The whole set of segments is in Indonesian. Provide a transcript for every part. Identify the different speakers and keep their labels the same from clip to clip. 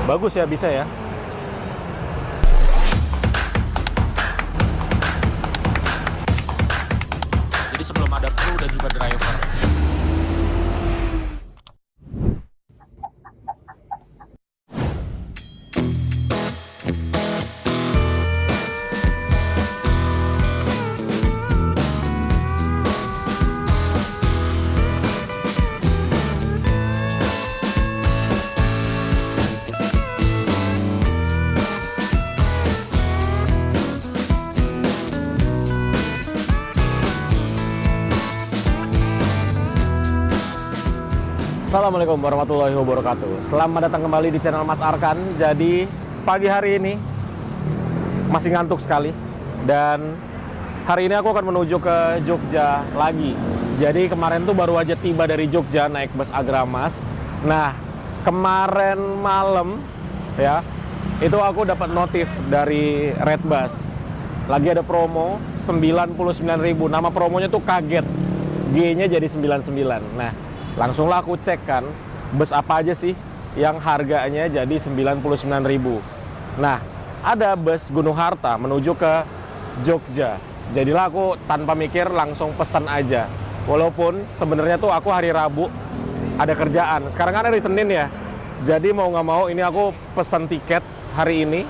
Speaker 1: Bagus ya, bisa ya.
Speaker 2: Jadi sebelum ada kru dan juga driver.
Speaker 1: Assalamualaikum warahmatullahi wabarakatuh. Selamat datang kembali di channel Mas Arkan. Jadi pagi hari ini masih ngantuk sekali. Dan hari ini aku akan menuju ke Jogja lagi. Jadi kemarin tuh baru aja tiba dari Jogja naik bus Agramas. Nah, kemarin malam ya, itu aku dapat notif dari Redbus. Lagi ada promo 99.000. Nama promonya tuh kaget. G-nya jadi 99. Nah, langsunglah aku cek kan, bus apa aja sih yang harganya jadi 99.000. Nah, ada bus Gunung Harta menuju ke Jogja. Jadilah aku tanpa mikir langsung pesan aja. Walaupun sebenarnya tuh aku hari Rabu ada kerjaan. Sekarang kan hari Senin ya. Jadi mau nggak mau ini aku pesan tiket hari ini.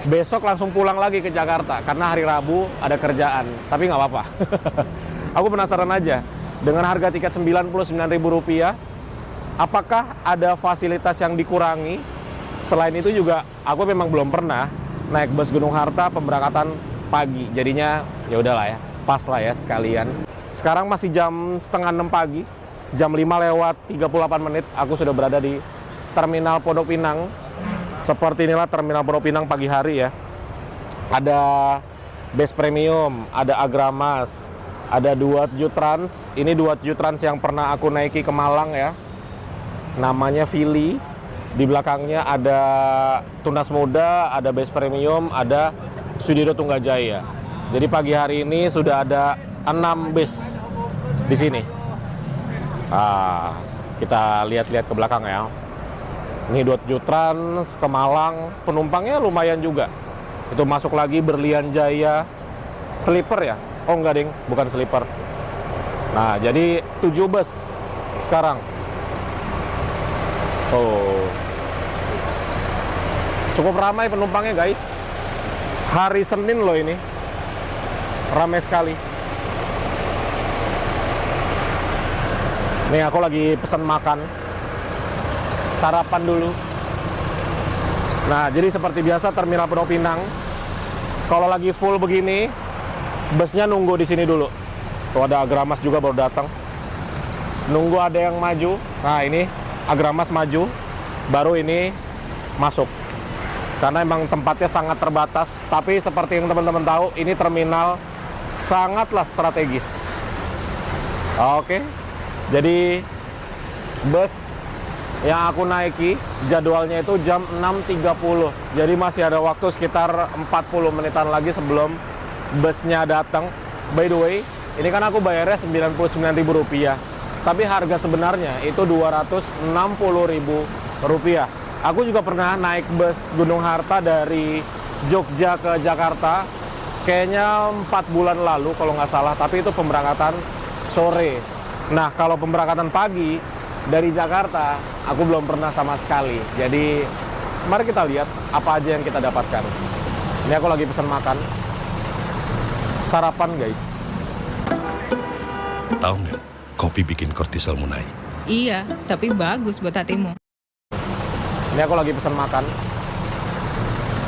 Speaker 1: Besok langsung pulang lagi ke Jakarta karena hari Rabu ada kerjaan. Tapi nggak apa-apa. Aku penasaran aja. Dengan harga tiket Rp99.000, apakah ada fasilitas yang dikurangi? Selain itu juga, aku memang belum pernah naik bus Gunung Harta pemberangkatan pagi. Jadinya ya udahlah ya, pas lah ya sekalian. Sekarang masih jam setengah 6 pagi, jam 5:38, aku sudah berada di Terminal Pondok Pinang. Seperti inilah Terminal Pondok Pinang pagi hari ya. Ada Base Premium, ada Agramas, ada Duat Jutrans. Ini Duat Jutrans yang pernah aku naiki ke Malang ya. Namanya Fili. Di belakangnya ada Tunas Muda, ada Base Premium, ada Sudido Tunggajaya. Jadi pagi hari ini sudah ada 6 bis di sini. Kita lihat-lihat ke belakang ya. Ini Duat Jutrans ke Malang, penumpangnya lumayan juga. Itu masuk lagi Berlian Jaya, sleeper ya. Oh enggak ding, bukan sleeper. Nah, jadi 7 bus sekarang. Oh, cukup ramai penumpangnya guys. Hari Senin loh ini, ramai sekali. Nih aku lagi pesan makan, sarapan dulu. Nah, jadi seperti biasa Terminal Pondok Pinang, kalau lagi full begini, busnya nunggu di sini dulu. Tuh ada Agramas juga baru datang. Nunggu ada yang maju. Nah ini Agramas maju, baru ini masuk. Karena emang tempatnya sangat terbatas. Tapi seperti yang teman-teman tahu, ini terminal sangatlah strategis. Oke, jadi bus yang aku naiki jadwalnya itu jam 6.30. Jadi masih ada waktu sekitar 40 menitan lagi sebelum busnya datang. By the way, ini kan aku bayarnya Rp99.000, tapi harga sebenarnya itu Rp260.000. Aku juga pernah naik bus Gunung Harta dari Jogja ke Jakarta, kayaknya 4 bulan lalu kalau nggak salah, tapi itu pemberangkatan sore. Nah, kalau pemberangkatan pagi dari Jakarta, aku belum pernah sama sekali. Jadi, mari kita lihat apa aja yang kita dapatkan. Ini aku lagi pesan makan. Sarapan guys.
Speaker 3: Tahu nggak, kopi bikin kortisolmu naik.
Speaker 4: Iya, tapi bagus buat hatimu.
Speaker 1: Ini aku lagi pesan makan.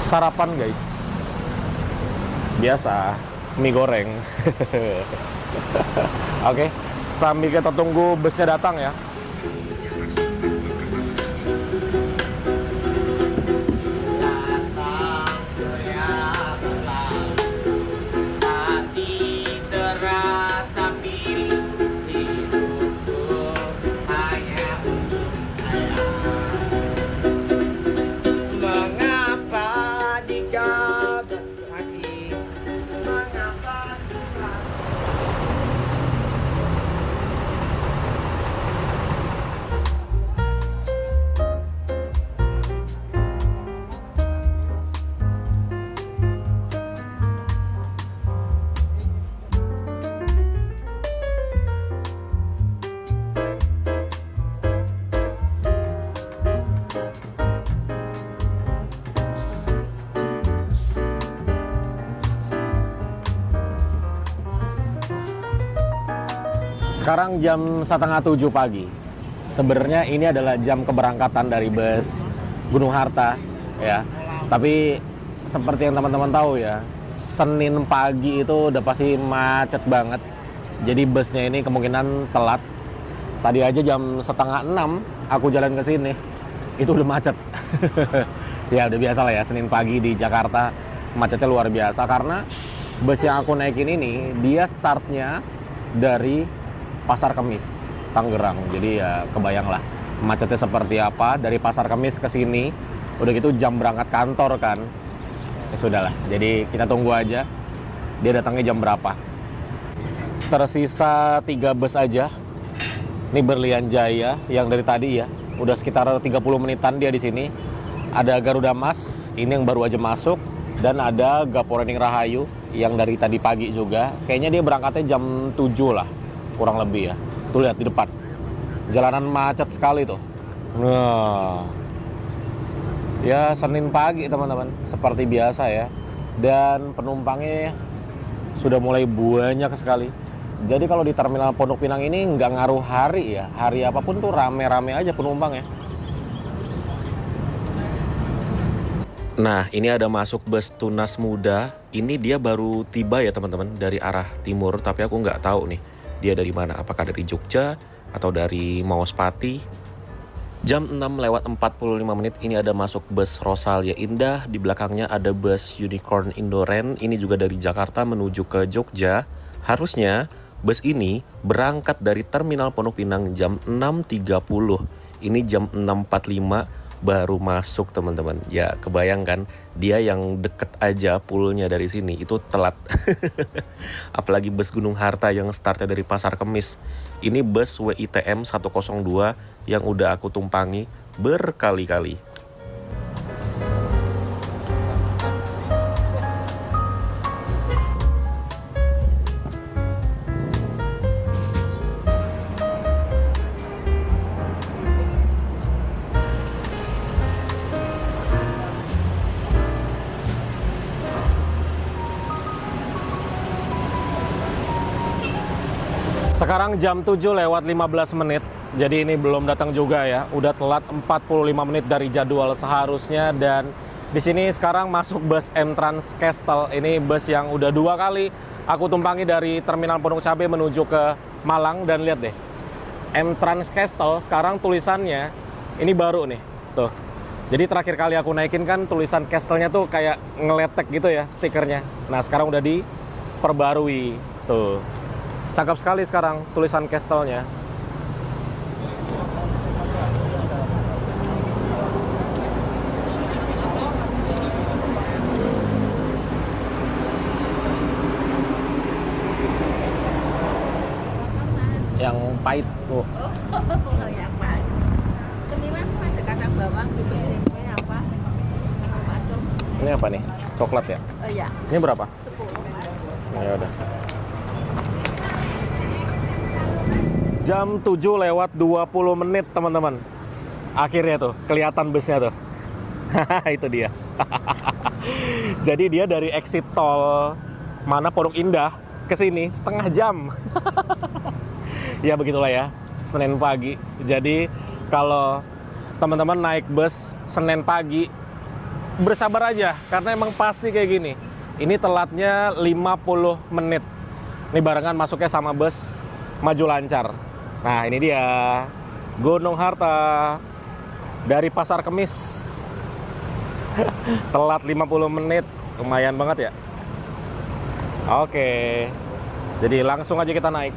Speaker 1: Sarapan guys. Biasa, mie goreng. Oke, sambil kita tunggu busnya datang ya. Sekarang jam 6:30 pagi. Sebenarnya ini adalah jam keberangkatan dari bus Gunung Harta ya. Tapi seperti yang teman-teman tahu ya, Senin pagi itu udah pasti macet banget. Jadi busnya ini kemungkinan telat. Tadi aja jam 5:30 aku jalan ke sini, itu udah macet. Ya udah biasa lah ya, Senin pagi di Jakarta macetnya luar biasa. Karena bus yang aku naikin ini, dia startnya dari Pasar Kemis, Tangerang. Jadi ya kebayang lah macetnya seperti apa dari Pasar Kemis ke sini. Udah gitu jam berangkat kantor kan. Ya sudahlah, jadi kita tunggu aja dia datangnya jam berapa. Tersisa 3 bus aja. Ini Berlian Jaya yang dari tadi ya, udah sekitar 30 menitan dia di sini. Ada Garuda Mas, ini yang baru aja masuk, dan ada Gaporening Rahayu yang dari tadi pagi juga. Kayaknya dia berangkatnya jam 7 lah, kurang lebih ya. Tuh lihat di depan. Jalanan macet sekali tuh. Nah. Ya Senin pagi teman-teman, seperti biasa ya. Dan penumpangnya sudah mulai banyak sekali. Jadi kalau di Terminal Pondok Pinang ini nggak ngaruh hari ya. Hari apapun tuh rame-rame aja penumpangnya. Nah, ini ada masuk bus Tunas Muda. Ini dia baru tiba ya teman-teman, dari arah timur. Tapi aku nggak tahu nih dia dari mana. Apakah dari Jogja atau dari Maospati. Jam 6:45 ini ada masuk bus Rosalia Indah. Di belakangnya ada bus Unicorn Indoren. Ini juga dari Jakarta menuju ke Jogja. Harusnya bus ini berangkat dari Terminal Pondok Pinang jam 6:30. Ini jam 6:45 baru masuk teman-teman. Ya kebayangkan, dia yang deket aja poolnya dari sini itu telat. Apalagi bus Gunung Harta yang startnya dari Pasar Kemis. Ini bus WITM 102 yang udah aku tumpangi berkali-kali. Sekarang jam 7:15. Jadi ini belum datang juga ya. Udah telat 45 menit dari jadwal seharusnya. Dan di sini sekarang masuk bus M-Trans Castle. Ini bus yang udah 2 kali aku tumpangi dari Terminal Pondok Cabe menuju ke Malang. Dan lihat deh, M-Trans Castle sekarang tulisannya ini baru nih. Tuh. Jadi terakhir kali aku naikin kan tulisan Castle-nya tuh kayak ngeletek gitu ya stikernya. Nah sekarang udah diperbarui. Tuh. Cakep sekali sekarang tulisan Castle-nya. Yang pahit tuh.
Speaker 5: Yang pahit. 9 ada kacang bawang gitu. Ini apa? Macam.
Speaker 1: Ini apa nih? Coklat ya?
Speaker 5: Oh iya.
Speaker 1: Ini berapa?
Speaker 5: 10.
Speaker 1: Ya udah. Jam 7:20 teman-teman. Akhirnya tuh kelihatan busnya tuh. Itu dia. Jadi dia dari exit tol mana Pondok Indah ke sini setengah jam. Ya begitulah ya, Senin pagi. Jadi kalau teman-teman naik bus Senin pagi, bersabar aja karena emang pasti kayak gini. Ini telatnya 50 menit. Ini barengan masuknya sama bus Maju Lancar. Nah ini dia Gunung Harta dari Pasar Kemis. Telat 50 menit, lumayan banget ya. Oke, jadi langsung aja kita naik.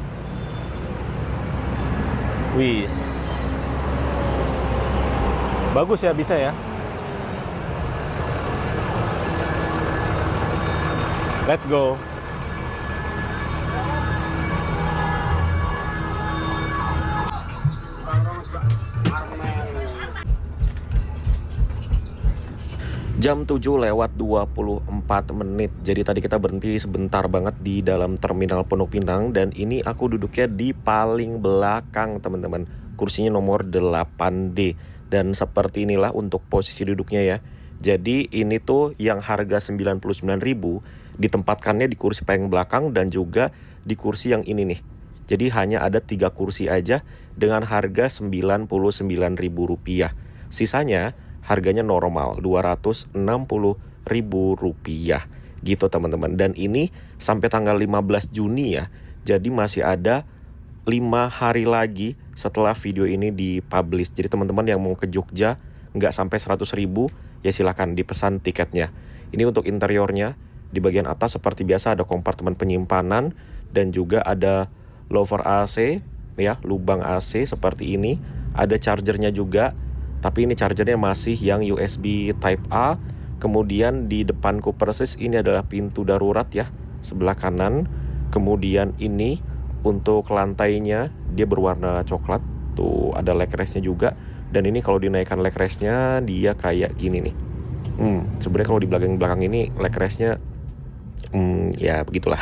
Speaker 1: Wis, bagus ya, bisa ya. Let's go. Jam 7:24. Jadi tadi kita berhenti sebentar banget di dalam Terminal Pondok Pinang. Dan ini aku duduknya di paling belakang teman-teman. Kursinya nomor 8D. Dan seperti inilah untuk posisi duduknya ya. Jadi ini tuh yang harga 99.000 ditempatkannya di kursi paling belakang dan juga di kursi yang ini nih. Jadi hanya ada 3 kursi aja dengan harga Rp99.000. Sisanya harganya normal Rp260.000 gitu teman-teman. Dan ini sampai tanggal 15 Juni ya. Jadi masih ada 5 hari lagi setelah video ini dipublish. Jadi teman-teman yang mau ke Jogja nggak sampai 100.000 ya silakan dipesan tiketnya. Ini untuk interiornya. Di bagian atas seperti biasa ada kompartemen penyimpanan dan juga ada louvre AC ya, lubang AC seperti ini. Ada chargernya juga, tapi ini chargernya masih yang USB Type A. Kemudian di depanku persis ini adalah pintu darurat ya, sebelah kanan. Kemudian ini untuk lantainya dia berwarna coklat. Tuh ada leg restnya juga. Dan ini kalau dinaikkan leg restnya dia kayak gini nih. Sebenarnya kalau di belakang ini leg restnya ya begitulah.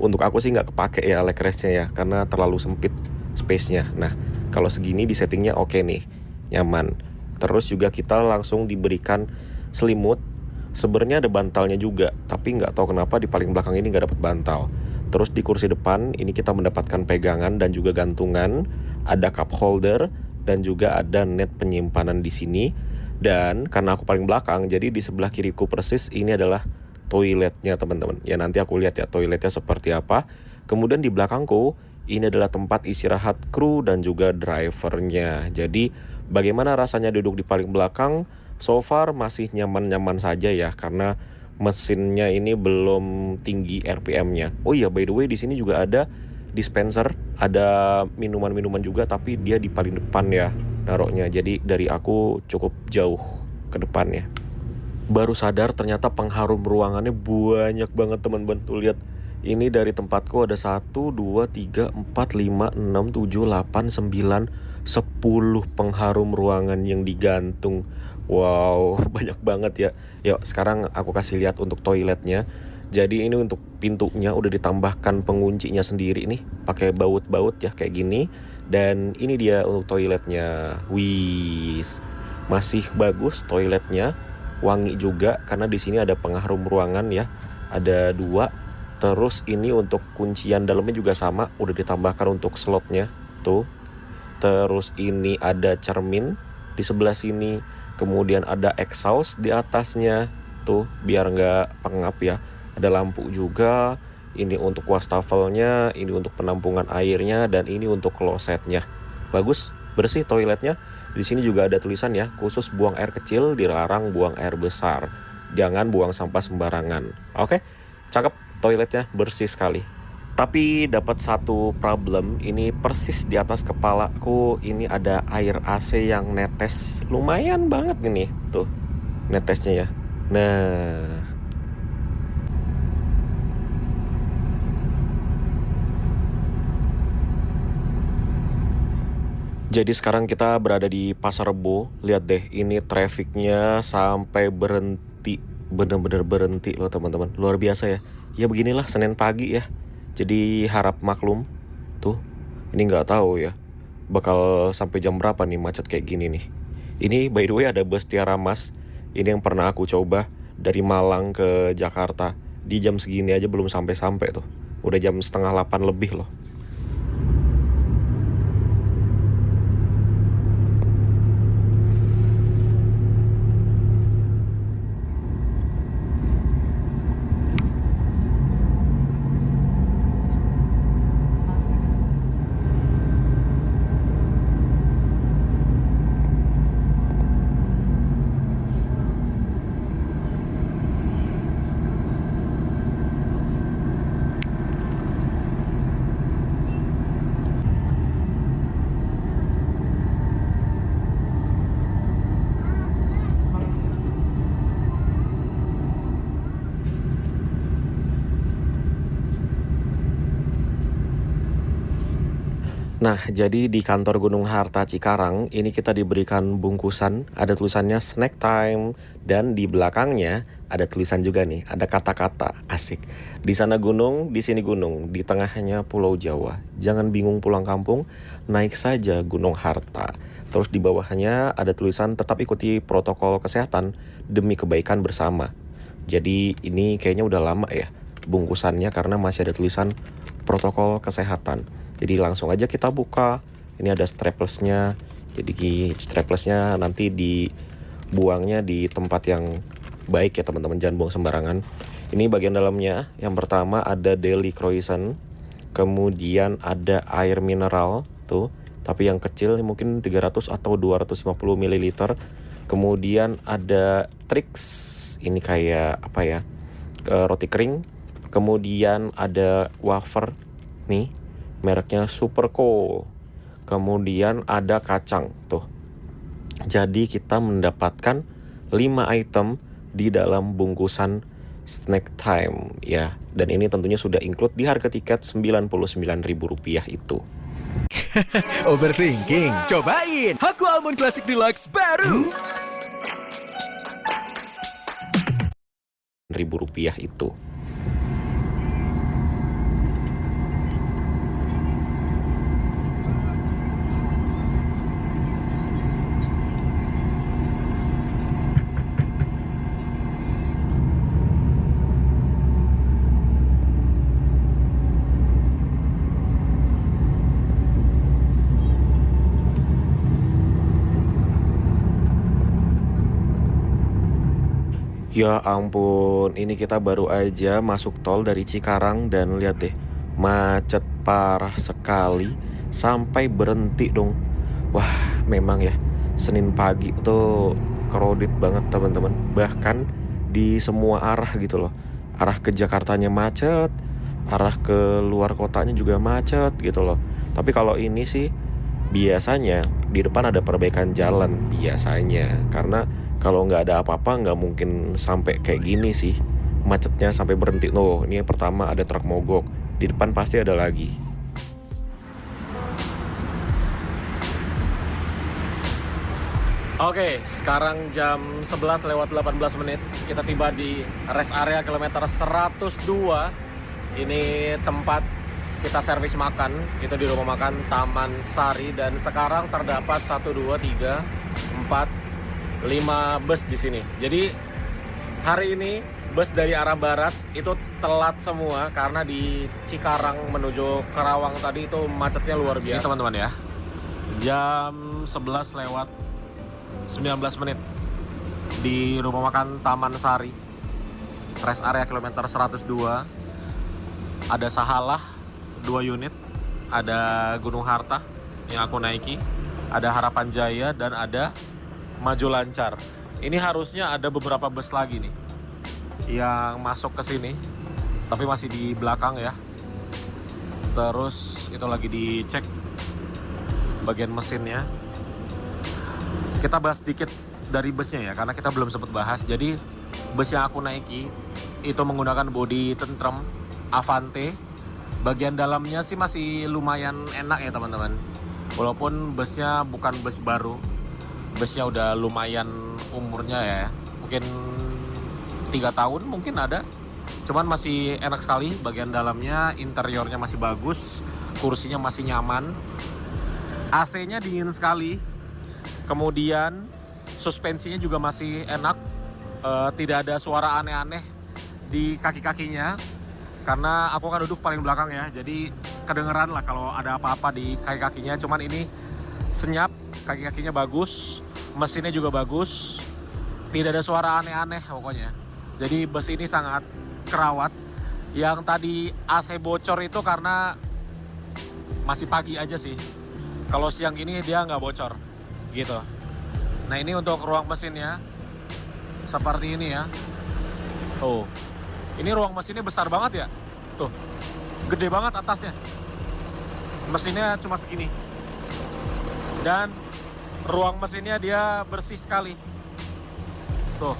Speaker 1: Untuk aku sih nggak kepake ya leg restnya ya, karena terlalu sempit space-nya. Nah kalau segini di settingnya oke nih, nyaman. Terus juga kita langsung diberikan selimut. Sebenarnya ada bantalnya juga, tapi nggak tahu kenapa di paling belakang ini nggak dapat bantal. Terus di kursi depan ini kita mendapatkan pegangan dan juga gantungan, ada cup holder dan juga ada net penyimpanan di sini. Dan karena aku paling belakang, jadi di sebelah kiriku persis ini adalah toiletnya teman-teman. Ya nanti aku lihat ya toiletnya seperti apa. Kemudian di belakangku ini adalah tempat istirahat kru dan juga drivernya. Jadi bagaimana rasanya duduk di paling belakang? So far masih nyaman-nyaman saja ya, karena mesinnya ini belum tinggi RPM-nya. Oh iya, by the way di sini juga ada dispenser, ada minuman-minuman juga, tapi dia di paling depan ya naruhnya. Jadi dari aku cukup jauh ke depannya. Baru sadar ternyata pengharum ruangannya banyak banget teman-teman. Tuh lihat, ini dari tempatku ada 1, 2, 3, 4, 5, 6, 7, 8, 9, 10 pengharum ruangan yang digantung. Wow, banyak banget ya. Yuk sekarang aku kasih lihat untuk toiletnya. Jadi ini untuk pintunya udah ditambahkan penguncinya sendiri nih, pakai baut-baut ya kayak gini. Dan ini dia untuk toiletnya. Wih, masih bagus toiletnya, wangi juga karena di sini ada pengharum ruangan ya. Ada 2. Terus ini untuk kuncian dalamnya juga sama, udah ditambahkan untuk slotnya tuh. Terus ini ada cermin di sebelah sini. Kemudian ada exhaust di atasnya tuh biar nggak pengap ya. Ada lampu juga. Ini untuk wastafelnya, ini untuk penampungan airnya, dan ini untuk klosetnya. Bagus, bersih toiletnya. Di sini juga ada tulisan ya, khusus buang air kecil, dilarang buang air besar. Jangan buang sampah sembarangan. Oke, cakep toiletnya, bersih sekali. Tapi dapat satu problem, ini persis di atas kepalaku ini ada air AC yang netes. Lumayan banget ini, tuh netesnya ya. Nah, jadi sekarang kita berada di Pasar Rebo. Lihat deh, ini trafficnya sampai berhenti. Bener-bener berhenti loh teman-teman. Luar biasa ya. Ya beginilah Senin pagi ya. Jadi harap maklum. Tuh, ini nggak tahu ya bakal sampai jam berapa nih macet kayak gini nih. Ini by the way ada bus Tiara Mas. Ini yang pernah aku coba dari Malang ke Jakarta. Di jam segini aja belum sampai-sampai tuh. Udah jam 7:30 lebih loh. Nah, jadi di kantor Gunung Harta Cikarang ini kita diberikan bungkusan, ada tulisannya snack time, dan di belakangnya ada tulisan juga nih, ada kata-kata asik. Di sana gunung, di sini gunung, di tengahnya Pulau Jawa. Jangan bingung pulang kampung, naik saja Gunung Harta. Terus di bawahnya ada tulisan tetap ikuti protokol kesehatan demi kebaikan bersama. Jadi ini kayaknya udah lama ya bungkusannya karena masih ada tulisan protokol kesehatan. Jadi langsung aja kita buka. Ini ada straplessnya. Jadi straplessnya nanti dibuangnya di tempat yang baik ya teman-teman, jangan buang sembarangan. Ini bagian dalamnya. Yang pertama ada daily croissant, kemudian ada air mineral tuh, tapi yang kecil mungkin 300 atau 250 ml. Kemudian ada Trix, ini kayak apa ya, roti kering. Kemudian ada wafer nih, mereknya Superco. Kemudian ada kacang tuh. Jadi kita mendapatkan 5 item di dalam bungkusan snack time ya. Dan ini tentunya sudah include di harga tiket Rp99.000 itu.
Speaker 6: Overthinking, cobain Haku Almond Classic Deluxe baru.
Speaker 1: Rp1.000 itu. Ya ampun, ini kita baru aja masuk tol dari Cikarang dan lihat deh, macet parah sekali sampai berhenti dong. Wah, memang ya, Senin pagi tuh crowded banget teman-teman. Bahkan di semua arah gitu loh. Arah ke Jakartanya macet, arah ke luar kotanya juga macet gitu loh. Tapi kalau ini sih biasanya di depan ada perbaikan jalan biasanya, karena kalau nggak ada apa-apa nggak mungkin sampai kayak gini sih, macetnya sampai berhenti. Loh, ini yang pertama ada truk mogok, di depan pasti ada lagi. Oke, sekarang jam 11 lewat 18 menit. Kita tiba di rest area kilometer 102. Ini tempat kita servis makan, itu di rumah makan Taman Sari. Dan sekarang terdapat 1, 2, 3, 4, 5 bus di sini. Jadi hari ini bus dari arah barat itu telat semua karena di Cikarang menuju Karawang tadi itu macetnya luar biasa. Ini teman-teman ya, jam 11 lewat 19 menit di rumah makan Taman Sari, rest area kilometer 102. Ada Sahalah 2 unit, ada Gunung Harta yang aku naiki, ada Harapan Jaya, dan ada Maju Lancar. Ini harusnya ada beberapa bus lagi nih yang masuk ke sini, tapi masih di belakang ya. Terus itu lagi dicek bagian mesinnya. Kita bahas dikit dari busnya ya, karena kita belum sempat bahas. Jadi bus yang aku naiki itu menggunakan bodi Tentrem Avante. Bagian dalamnya sih masih lumayan enak ya teman-teman. Walaupun busnya bukan bus baru, busnya udah lumayan umurnya ya, mungkin 3 tahun mungkin ada. Cuman masih enak sekali, bagian dalamnya, interiornya masih bagus, kursinya masih nyaman, AC-nya dingin sekali. Kemudian suspensinya juga masih enak, tidak ada suara aneh-aneh di kaki-kakinya. Karena aku kan duduk paling belakang ya, jadi kedengeran lah kalau ada apa-apa di kaki-kakinya. Cuman ini senyap, kaki-kakinya bagus, mesinnya juga bagus, tidak ada suara aneh-aneh pokoknya. Jadi bus ini sangat kerawat. Yang tadi AC bocor itu karena masih pagi aja sih. Kalau siang ini dia nggak bocor gitu. Nah ini untuk ruang mesinnya seperti ini ya. Tuh, ini ruang mesinnya besar banget ya. Tuh, gede banget atasnya. Mesinnya cuma segini. Dan ruang mesinnya dia bersih sekali. Tuh,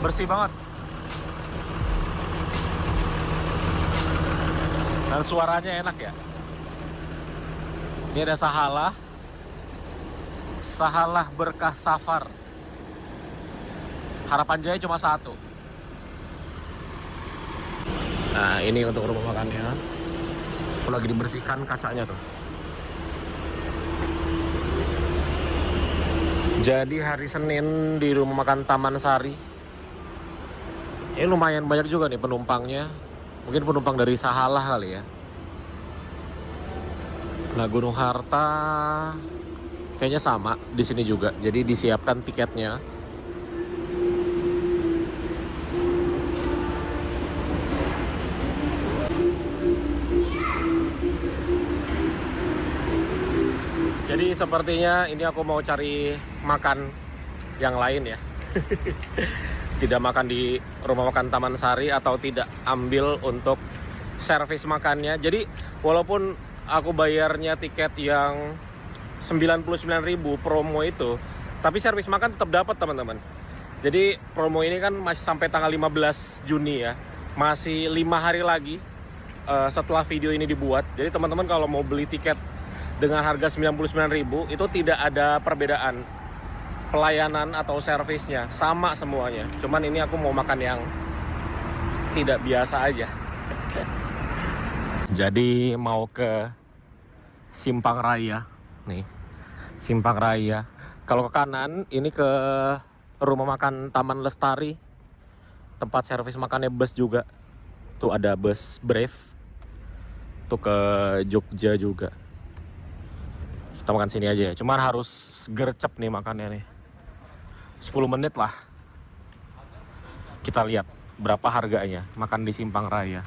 Speaker 1: bersih banget. Dan suaranya enak ya. Ini ada Sahalah Berkah Safar. Harapan Jaya cuma 1. Nah ini untuk rumah makannya. Lagi dibersihkan kacanya tuh. Jadi hari Senin di rumah makan Taman Sari. Ini lumayan banyak juga nih penumpangnya. Mungkin penumpang dari Sahalah kali ya. Nah, Gunung Harta kayaknya sama di sini juga. Jadi disiapkan tiketnya. Jadi sepertinya ini aku mau cari makan yang lain ya. Tidak makan di rumah makan Taman Sari atau tidak ambil untuk servis makannya. Jadi walaupun aku bayarnya tiket yang 99.000 promo itu, tapi servis makan tetap dapat teman-teman. Jadi promo ini kan masih sampai tanggal 15 Juni ya. Masih 5 hari lagi setelah video ini dibuat. Jadi teman-teman kalau mau beli tiket dengan harga 99.000 itu tidak ada perbedaan pelayanan atau servisnya, sama semuanya. Cuman ini aku mau makan yang tidak biasa aja. Jadi mau ke Simpang Raya nih, Simpang Raya. Kalau ke kanan ini ke rumah makan Taman Lestari, tempat servis makannya bus juga. Tuh ada bus Brave. Tuh ke Jogja juga. Kita makan sini aja ya. Cuman harus gercep nih makannya nih. 10 menit lah. Kita lihat berapa harganya makan di Simpang Raya.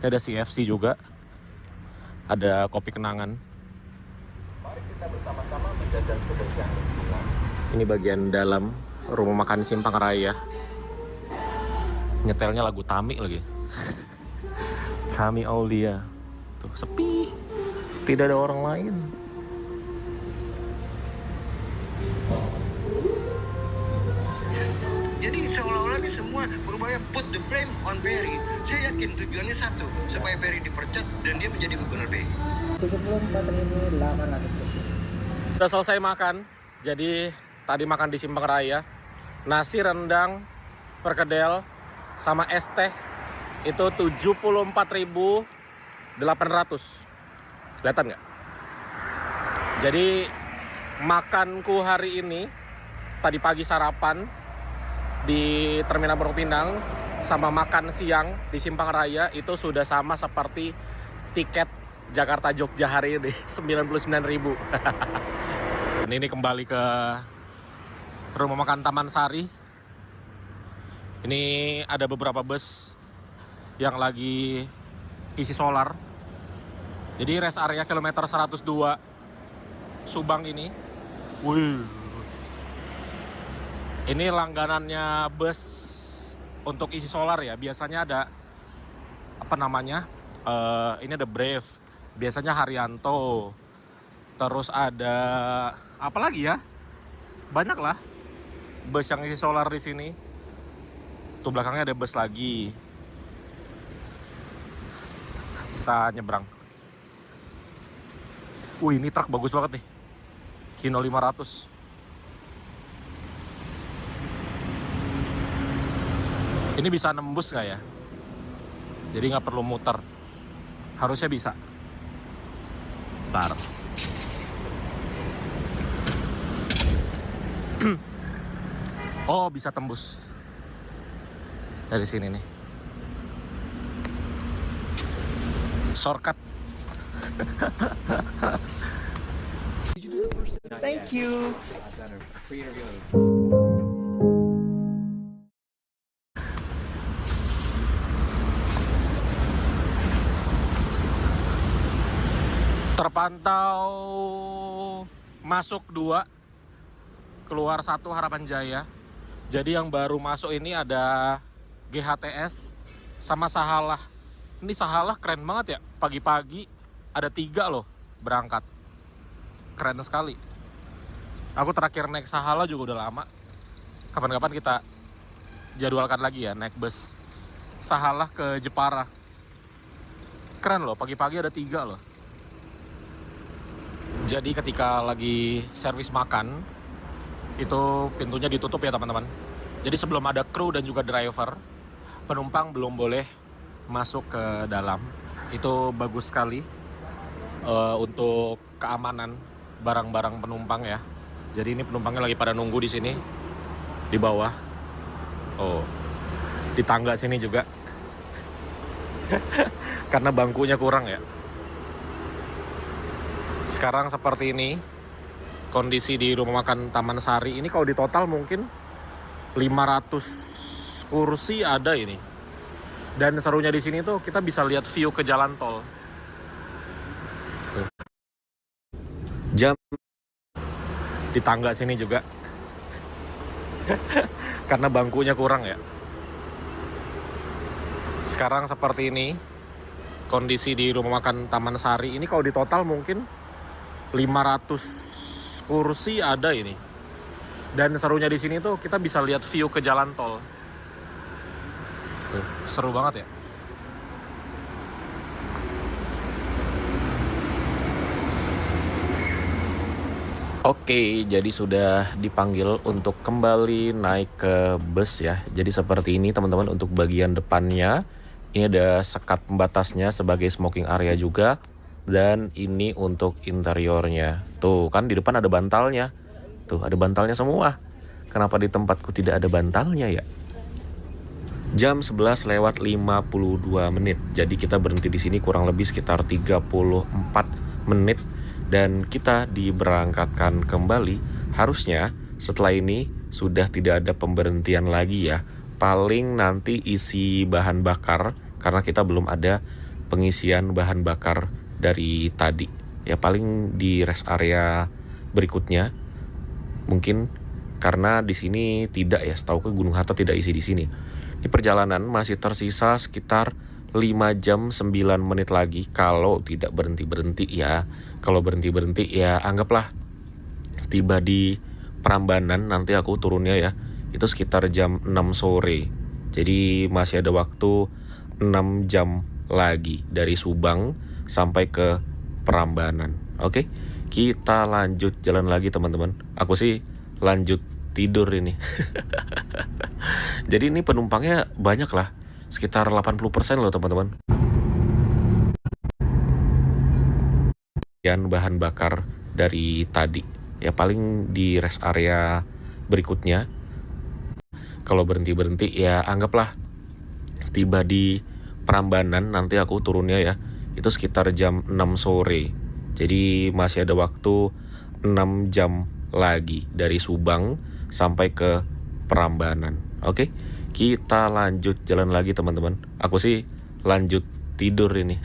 Speaker 1: Ini ada CFC juga. Ada kopi kenangan. Mari kita bersama-sama menjaga kebersihan lingkungan. Ini bagian dalam rumah makan Simpang Raya. Nyetelnya lagu Tami lagi. Tami Aulia. Tuh sepi. Tidak ada orang lain.
Speaker 7: Jadi seolah-olah ini semua berupaya put the blame on Perry. Saya yakin tujuannya satu, supaya Perry dipecat dan dia menjadi gubernur BI.
Speaker 8: 74.800 rupiah.
Speaker 1: Udah selesai makan. Jadi tadi makan di Simpang Raya. Nasi rendang, perkedel, sama es teh itu 74.800. Kelihatan nggak? Jadi makanku hari ini, tadi pagi sarapan di Terminal Pondok Pinang sama makan siang di Simpang Raya itu sudah sama seperti tiket Jakarta Jogja hari ini, 99.000. Ini kembali ke rumah makan Taman Sari. Ini ada beberapa bus yang lagi isi solar. Jadi rest area kilometer 102 Subang ini. Wih. Ini langganannya bus untuk isi solar ya. Biasanya ada apa namanya? Ini ada Brave. Biasanya Haryanto. Terus ada apa lagi ya? Banyak lah bus yang isi solar di sini. Tuh belakangnya ada bus lagi. Kita nyebrang. Wih, ini truk bagus banget nih. Hino 500. Ini bisa nembus nggak ya? Jadi nggak perlu muter. Harusnya bisa. Bentar. Oh, bisa tembus. Dari sini nih. Shortcut.
Speaker 8: Thank you.
Speaker 1: Terpantau masuk 2, keluar 1 Harapan Jaya. Jadi yang baru masuk ini ada GHTS sama Sahalah. Ini Sahalah keren banget ya. Pagi-pagi ada 3 loh berangkat. Keren sekali. Aku terakhir naik Sahalah juga udah lama. Kapan-kapan kita jadwalkan lagi ya naik bus Sahalah ke Jepara. Keren loh, pagi-pagi ada 3 loh. Jadi ketika lagi servis makan, itu pintunya ditutup ya teman-teman. Jadi sebelum ada kru dan juga driver, penumpang belum boleh masuk ke dalam. Itu bagus sekali untuk keamanan barang-barang penumpang ya. Jadi ini penumpangnya lagi pada nunggu di sini, di bawah. Oh, di tangga sini juga. Karena bangkunya kurang ya. Sekarang seperti ini kondisi di rumah makan Taman Sari. Ini kalau di total mungkin 500 kursi ada ini. Dan serunya di sini tuh kita bisa lihat view ke jalan tol. Tuh. Jam di tangga sini juga. Karena bangkunya kurang ya. Sekarang seperti ini kondisi di rumah makan Taman Sari. Ini kalau di total mungkin 500 kursi ada ini. Dan serunya di sini tuh kita bisa lihat view ke jalan tol. Tuh, seru banget ya. Oke, jadi sudah dipanggil untuk kembali naik ke bus ya. Jadi seperti ini teman-teman untuk bagian depannya. Ini ada sekat pembatasnya sebagai smoking area juga. Dan ini untuk interiornya. Tuh kan di depan ada bantalnya. Tuh ada bantalnya semua. Kenapa di tempatku tidak ada bantalnya ya? Jam 11 lewat 52 menit. Jadi kita berhenti di sini kurang lebih sekitar 34 menit. Dan kita diberangkatkan kembali. Harusnya setelah ini sudah tidak ada pemberhentian lagi ya. Paling nanti isi bahan bakar, karena kita belum ada pengisian bahan bakar dari tadi. Ya paling di rest area berikutnya. Mungkin karena di sini tidak ya, setahu ke Gunung Harta tidak isi di sini. Di perjalanan masih tersisa sekitar 5 jam 9 menit lagi kalau tidak berhenti-berhenti ya. Kalau berhenti-berhenti ya anggaplah tiba di Prambanan, nanti aku turunnya ya. Itu sekitar jam 6 sore. Jadi masih ada waktu 6 jam lagi dari Subang sampai ke Prambanan. Oke, kita lanjut jalan lagi teman-teman. Aku sih lanjut tidur ini. Jadi ini penumpangnya banyak lah. Sekitar 80% loh teman-teman. Dan bahan bakar dari tadi. Ya paling di rest area berikutnya. Kalau berhenti-berhenti ya anggaplah tiba di Prambanan, nanti aku turunnya ya. Itu sekitar jam 6 sore. Jadi masih ada waktu 6 jam lagi dari Subang sampai ke Prambanan. Oke, kita lanjut jalan lagi teman-teman. Aku sih lanjut tidur ini.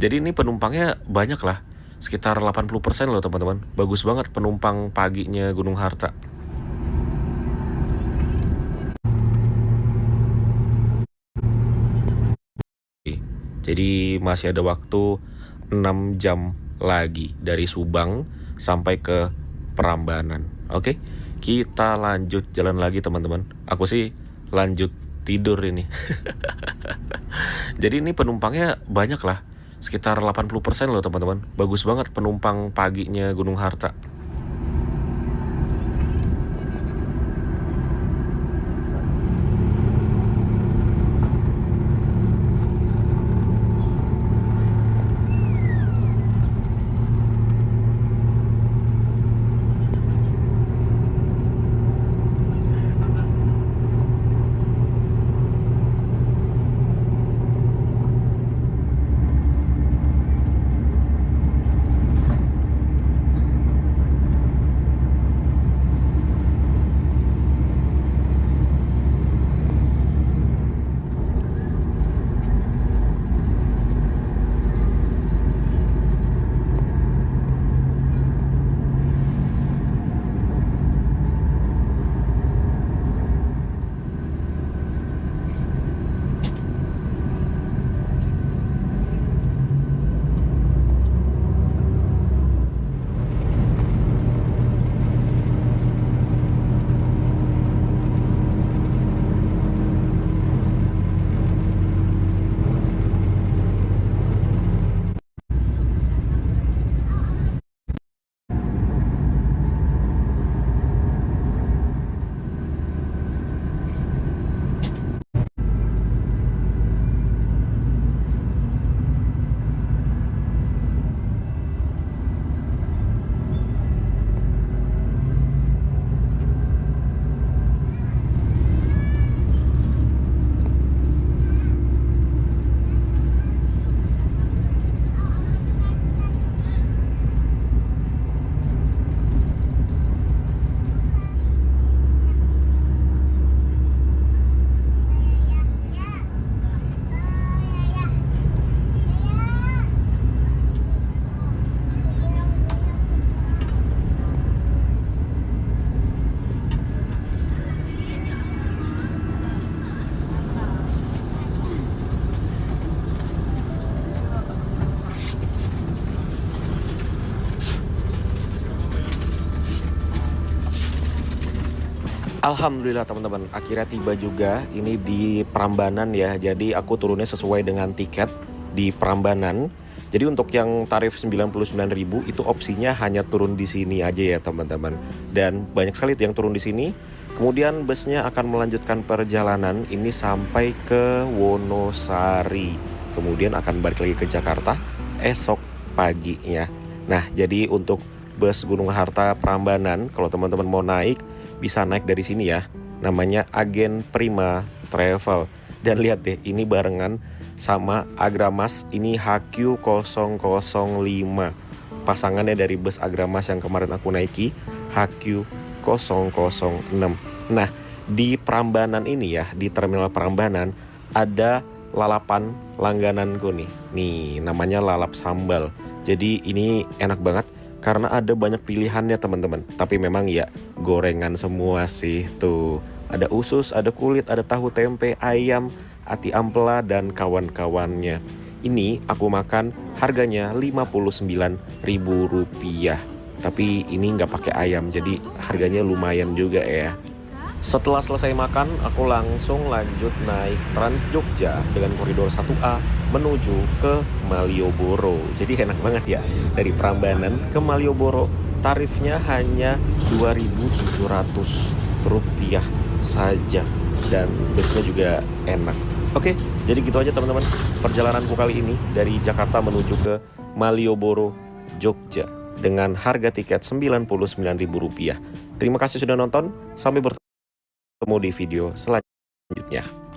Speaker 1: Jadi ini penumpangnya banyak lah. Sekitar 80% loh teman-teman. Bagus banget penumpang paginya Gunung Harta. Jadi masih ada waktu 6 jam lagi dari Subang sampai ke Prambanan. Oke, kita lanjut jalan lagi teman-teman. Aku sih lanjut tidur ini. Jadi ini penumpangnya banyak lah. Sekitar 80% loh teman-teman. Bagus banget penumpang paginya Gunung Harta. Alhamdulillah teman-teman, akhirnya tiba juga ini di Prambanan ya. Jadi aku turunnya sesuai dengan tiket di Prambanan. Jadi untuk yang tarif 99.000 itu opsinya hanya turun di sini aja ya teman-teman. Dan banyak sekali yang turun di sini. Kemudian busnya akan melanjutkan perjalanan ini sampai ke Wonosari. Kemudian akan balik lagi ke Jakarta esok paginya. Nah, jadi untuk bus Gunung Harta Prambanan, kalau teman-teman mau naik, bisa naik dari sini ya. Namanya Agen Prima Travel. Dan lihat deh, ini barengan sama Agramas, ini HQ005. Pasangannya dari bus Agramas yang kemarin aku naiki, HQ006. Nah, di Prambanan ini ya, di Terminal Prambanan ada lalapan langgananku nih. Nih, namanya lalap sambal. Jadi ini enak banget karena ada banyak pilihannya teman-teman. Tapi memang ya gorengan semua sih tuh. Ada usus, ada kulit, ada tahu tempe, ayam, ati ampela dan kawan-kawannya. Ini aku makan harganya Rp59.000. Tapi ini nggak pakai ayam, jadi harganya lumayan juga ya. Setelah selesai makan, aku langsung lanjut naik Trans Jogja dengan koridor 1A menuju ke Malioboro. Jadi enak banget ya, dari Prambanan ke Malioboro tarifnya hanya Rp2.700 saja. Dan busnya juga enak. Oke, jadi gitu aja teman-teman perjalananku kali ini dari Jakarta menuju ke Malioboro, Jogja dengan harga tiket Rp99.000. Terima kasih sudah nonton, sampai bertemu di video selanjutnya.